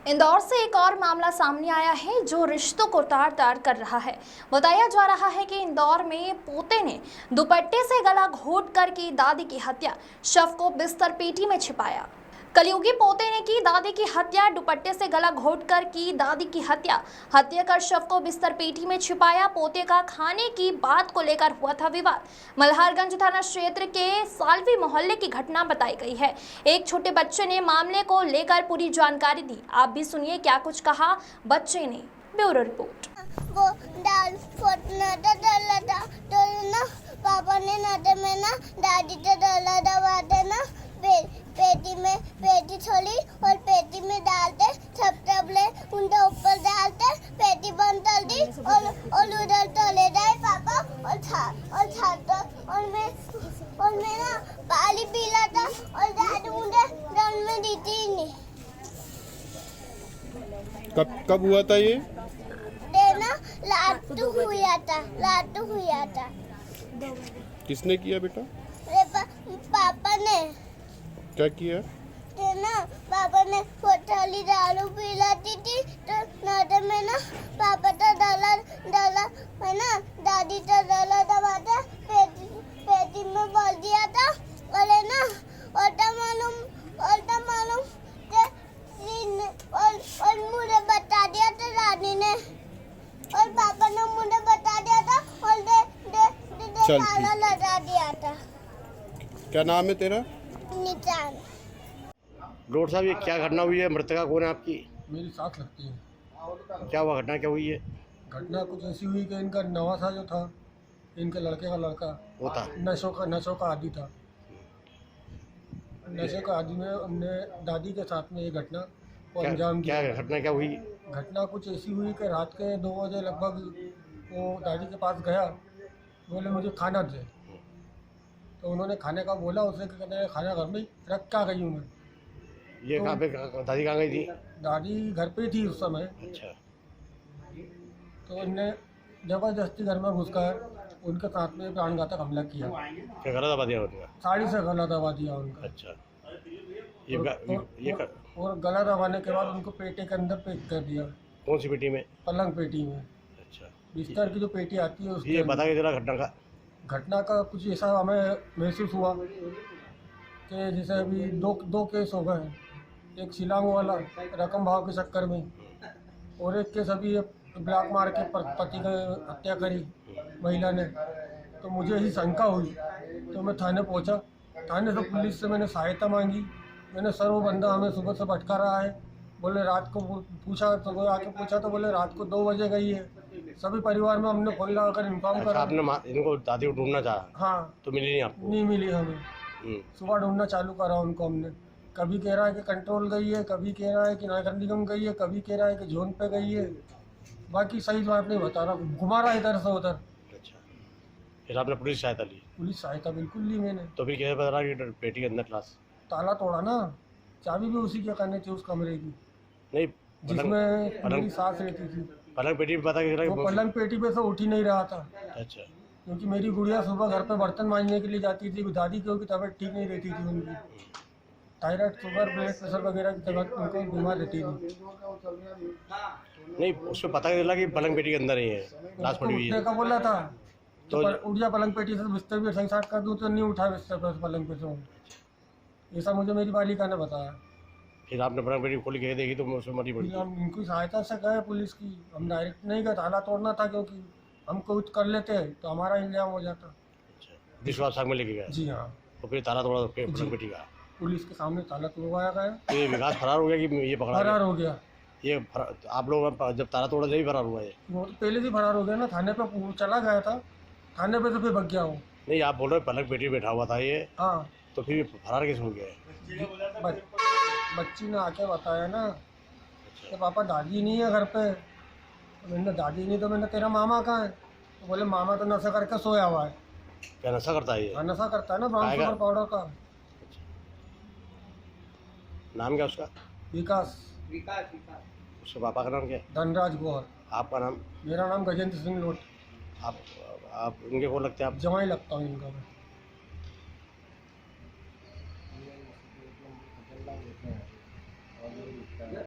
इंदौर से एक और मामला सामने आया है जो रिश्तों को तार-तार कर रहा है। बताया जा रहा है कि इंदौर में पोते ने दुपट्टे से गला घोंटकर की दादी की हत्या, शव को बिस्तर पेटी में छिपाया। कलयुगी पोते ने की दादी की हत्या, दुपट्टे से गला घोंटकर की दादी की हत्या कर शव को बिस्तर पेटी में छिपाया। पोते का खाने की बात को लेकर हुआ था विवाद। मल्हारगंज थाना क्षेत्र के सालवी मोहल्ले की घटना बताई गई है। एक छोटे बच्चे ने मामले को लेकर पूरी जानकारी दी। आप भी सुनिए क्या कुछ कहा बच्चे ने। Bureau report. वो दाल फोड़ना डाला था तो ना पापा ने नाते में ना दादी से डाला दबा देना पेटी छोड़ी और पेटी में डालते सब ले उनके ऊपर डालते पेटी बंद कर दी और उधर चले जाए पापा और मैं ना पानी पीला था और दादी मुझे डर में दी थी नहीं। कब हुआ था ये? ना लाटू हुआ था। किसने किया बेटा? पापा ने। क्या किया? ना पापा ने होटली दारू पिलाती थी तो नाते में ना पापा तो डाला है ना दादी तो डाला दबाता पेटी में बोल दिया था और है ना और मालूम और मुझे बता दिया था दादी ने और पापा ने मुझे बता दिया था और दे ताला लगा दिया था। क्या नाम है तेरा? निशान। डॉक्टर साहब, ये क्या घटना हुई है? मृतका कौन है आपकी? मेरी साथ लगती है। क्या हुआ? घटना क्या हुई है? घटना कुछ ऐसी हुई कि इनका नवासा जो था, इनके लड़के का लड़का होता नशों का आदी था। नशे का आदी में हमने दादी के साथ में ये घटना को अंजाम दिया। क्या घटना क्या हुई? घटना कुछ ऐसी हुई कि रात के 2 बजे लगभग वो दादी के पास गया, बोले मुझे खाना दे। तो उन्होंने खाने का बोला, उसे कहते हैं खाना घर में रख क्या गई हूँ मैं। ये तो कहाँ पे दादी कहाँ गई थी? दादी घर पे थी उस समय। अच्छा। तो इनने जबरदस्ती घर में घुसकर उनके साथ में प्राणघातक हमला किया। क्या गला दबा दिया उनका? साड़ी से गला दबा दिया उनका। अच्छा। और गला दबाने के बाद उनको पेटी के अंदर पैक कर दिया। कौन सी पेटी में? पलंग पेटी में। अच्छा। बिस्तर की जो पेटी आती है उसके ये बता के जरा घटना का कुछ ऐसा हमें महसूस हुआ कि जैसे अभी दो केस हो गए। एक शिलांग वाला रकम भाव के चक्कर में और एक केस अभी ब्लॉक मार के पति की हत्या करी महिला ने। तो मुझे यही शंका हुई तो मैं थाने पहुंचा। थाने से पुलिस से मैंने सहायता मांगी। मैंने सर वो बंदा हमें सुबह से भटका रहा है, बोले रात को पूछा तो आके पूछा तो बोले रात को 2 बजे गई है। सभी परिवार में हमने फोन लगाकर इन्फॉर्म करा। आपने इनको दादी को ढूंढना चाहा? हाँ। तो मिली नहीं आपको? नहीं मिली हमें। सुबह ढूंढना चालू करा उनको हमने। कभी कह रहा है कि कंट्रोल गई है, कभी कह रहा है कि नगर निगम गई है, कभी कह रहा है कि जोन पे गई है। बाकी सही बात नहीं बता रहा, घुमा रहा इधर से उधर। अच्छा। फिर आपने पुलिस सहायता ली? पुलिस सहायता बिल्कुल ली मैंने। तो फिर कैसे बता रहा कि पेटी के अंदर लाश? ताला तोड़ा ना, चाबी भी उसी के करने थी उस कमरे की नहीं, जिसमें मेरी सास रहती थी। पलंग पेटी पे पता वो पलंग पेटी पे से उठ ही नहीं रहा था। अच्छा। क्योंकि मेरी गुड़िया सुबह घर पे बर्तन मांजने के लिए जाती थी। दादी की तबीयत ठीक नहीं रहती थी, उनकी थायराइड, शुगर, ब्लड प्रेशर वगैरह की तबीयत उनको बीमार रहती थी। नहीं, उसमें पता चला कि पलंग पेटी के अंदर ही है लाश पड़ी हुई है। का बोला था तो उठ जा पलंग पेटी से, बिस्तर भी सही साट कर दूँ तो नहीं उठा बिस्तर पर पलंग पे से। ऐसा मुझे मेरी बालिका ने बताया। फिर आपने पलंग पेटी खोल के देखी तो उसमें मरी पड़ी? हम इनकी सहायता से गए पुलिस की। हम डायरेक्ट नहीं गए, ताला तोड़ना था क्योंकि हम कुछ कर लेते तो हमारा इल्जाम हो जाता। अच्छा। विश्वास साग में लेके गए? जी हाँ। तो फिर ताला तोड़ा पलंग पेटी का? पुलिस के सामने ताला तोड़वाया गया। तो ये विकास फरार हो गया कि ये पकड़ा? फरार हो गया। ये आप लोग जब ताला तोड़ा जब फरार हुआ है? वो तो पहले से फरार हो गया ना, थाने पे चला गया था, थाने पे तो फिर भग गया वो। नहीं, आप बोल रहे पलंग पेटी बैठा हुआ था ये? हाँ। तो फिर फरार कैसे हो गया? बच्ची ने आके बताया ना कि पापा दादी नहीं है घर पे। तो मैंने दादी नहीं, तो मैंने तेरा मामा कहाँ है? तो बोले मामा तो नशा करके सोया हुआ है। क्या नशा करता है ये? हाँ, नशा करता है ना, ब्राउन शुगर पाउडर का। नाम क्या उसका? विकास। उसके पापा का नाम क्या है? धनराज गोहर। आपका नाम? मेरा नाम गजेंद्र सिंह लोट। आप उनके को लगते हैं? आप जवाई लगता हूँ इनका मैं।